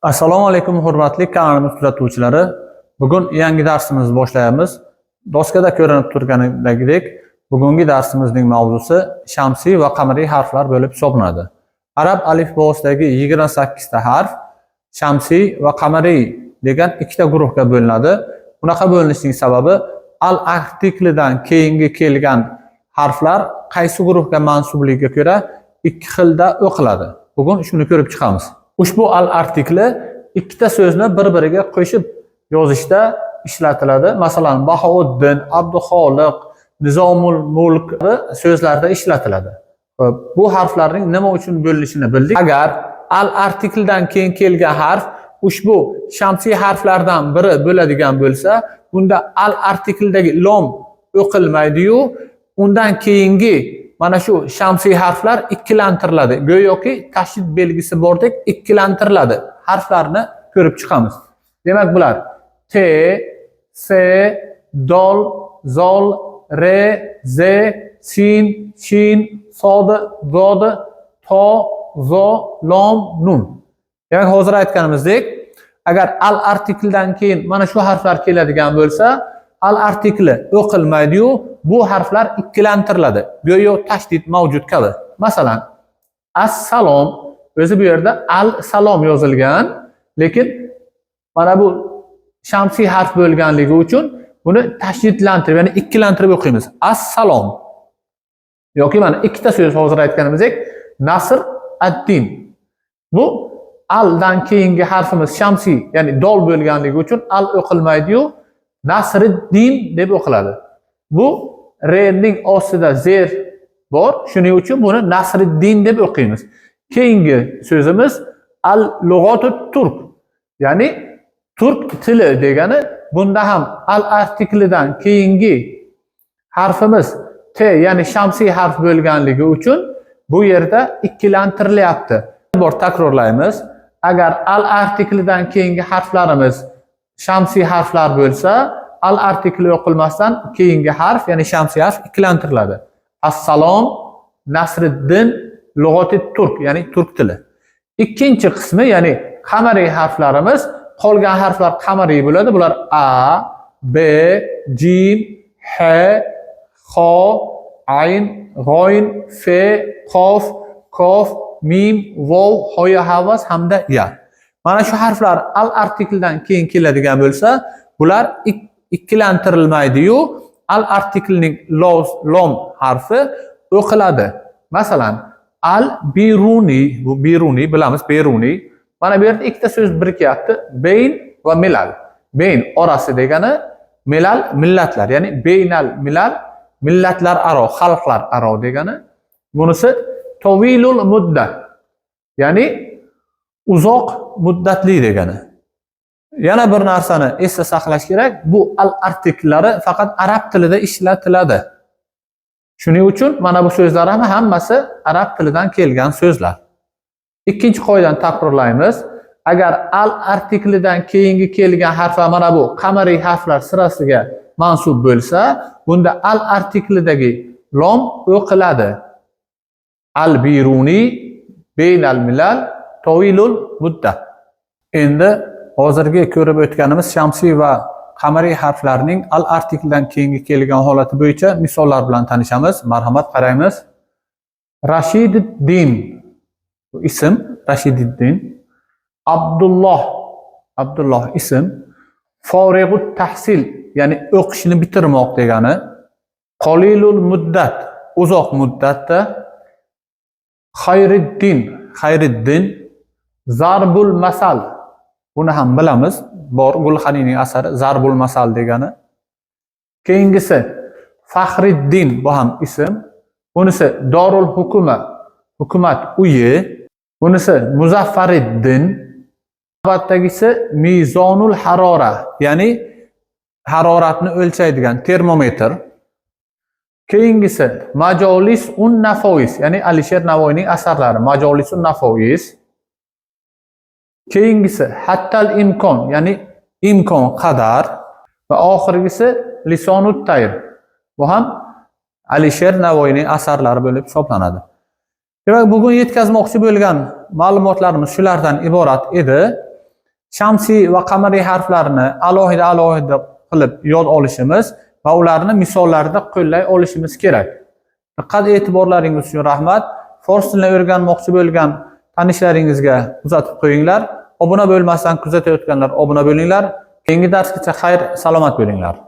Assalomu alaykum hurmatli kanalimiz kuzatuvchilari. Bugun yangi darsimizni boshlaymiz. Doskada ko'rinib turganidek, bugungi darsimizning mavzusi shamsiy va qamariy harflar bo'lib hisoblanadi. Arab alifbosidagi 28 ta harf shamsiy va qamariy degan ikkita guruhga bo'linadi. Bunaqa bo'linishining sababi al artiklidan keyingi kelgan harflar qaysi guruhga mansubligiga ko'ra ikki xilda o'qiladi. Bugun shuni ko'rib chiqamiz. Ushbu al artikli ikkita so'zni bir-biriga qo'shib yozishda ishlatiladi. Masalan, Bahouddin, Abduxoliq, Nizomul Mulk so'zlarda ishlatiladi. Bu harflarning nima uchun bo'linishini bildik. Agar al artikldan keyin kelgan harf ushbu shamsiy harflardan biri bo'ladigan bo'lsa, bunda al artikldagi lom o'qilmaydi-yu, undan keyingi mana shu shamsiy harflar ikkilantiriladi. Go'yoki tashdid belgisi bordek ikkilantiriladi. Harflarni ko'rib chiqamiz. Demak, bular T, S, Dol, Zol, Re, Z, Sin, Shin, Sod, Zod, To, Zo, Lom, Nun. Demak, hozir aytganimizdek, agar al artikldan keyin mana shu harflar keladigan bo'lsa, al artikli o'qilmaydi-yu, bu harflar ikkilantiriladi. Go'yo tashdid mavjud kabi. Masalan, as-salom o'zi bu yerda al-salom yozilgan, lekin mana bu shamsiy harf bo'lganligi uchun buni tashdidlantirib, ya'ni ikkilantirib o'qiymiz. As-salom. Yoki mana ikkita so'z hozir aytganimizdek, Nasr ad-din. Bu al-dan keyingi harfimiz shamsiy, ya'ni dol bo'lganligi uchun al o'qilmaydi-yu, Nasriddin deb o'qiladi. Bu re'ning ostida zer bor, shuning uchun buni Nasriddin deb o'qiymiz. Keyingi so'zimiz al-lug'atut turk, ya'ni turk tili degani. Bunda ham al artiklidan keyingi harfimiz T, ya'ni shamsiy harf bo'lganligi uchun bu yerda ikkilantirilyapti. Bor takrorlaymiz. Agar al artiklidan keyingi harflarimiz shamsiy harflar bo'lsa, al artikli o'qilmasdan keyingi harf, ya'ni shamsiy harf ikkilantiriladi. Assalom, Nasriddin, lug'ati turk, ya'ni turk tili. Ikkinchi qismi, ya'ni qamariy harflarimiz, qolgan harflar qamariy bo'ladi. Bular A, B, Jim, H, Xo, Ayn, G'oyn, Fe, Qof, Kof, Mim, Vov, Hoya, Havas hamda Ya. Mana shu harflar al artikldan keyin keladigan bo'lsa, bular ikkilantirilmaydi-yu, al artiklining lom harfi o'qiladi. Masalan, al biruni, bu biruni bilamiz, beruni. Mana bu yerda ikkita so'z birikyapti, beyn va milal. Beyn orasi degani, milal millatlar, ya'ni beynal milal millatlar aro, xalqlar aro degani. Bunisi tawilul muddat, ya'ni uzoq muddatli degani. Yana bir narsani esda saqlash kerak, bu al artiklari faqat arab tilida ishlatiladi. Shuning uchun mana bu so'zlar ham hammasi arab tilidan kelgan so'zlar. Ikkinchi qoidani takrorlaymiz. Agar al artiklidan keyingi kelgan harflar mana bu qamariy harflar sirasiga mansub bo'lsa, bunda al artiklidagi lom o'qiladi. Al biruni, beynal milal, tawilul muddat. Endi hozirgi ko'rib o'tganimiz shamsiy va qamariy harflarning al artikldan keyingi kelgan holati bo'yicha misollar bilan tanishamiz. Marhamat, qaraymiz. Rashididdin, bu ism, Rashididdin. Abdulloh ism. Forigut tahsil, ya'ni o'qishni bitirmoq degani. Qalilul muddat, uzoq muddatda. Xayriddin, Zarbul masal. Buni ham bilamiz. Bor, Gulxaniyning asari Zarbul masal degani. Keyingisi Faxriddin, bu ham ism. Bunisi Dorul hukuma, hukumat uyi. Bunisi Muzaffariddin. Navbatdagisi Mizonul harora, ya'ni haroratni o'lchaydigan termometr. Keyingisi Majolisun nafois, ya'ni Alisher Navoiyning asarlari Majolisun nafois. Keyingisi Hattal imkon, ya'ni imkon qadar. Va oxirgisi Lisonut tayr. Bu ham Alisher Navoiyning asarlari bo'lib hisoblanadi. Demak, bugun yetkazmoqchi bo'lgan ma'lumotlarimiz shulardan iborat edi. shamsiy va qamariy harflarini alohida qilib yod olishimiz va ularni misollarda qo'llay olishimiz kerak. Diqqat e'tiborlaringiz uchun rahmat. Fors tilini o'rganmoqchi bo'lgan tanishlaringizga uzatib qo'yinglar. Obuna bo'lmasdan kuzatayotganlar obuna bo'linglar. Keyingi darsgacha xayr, salomat bo'linglar.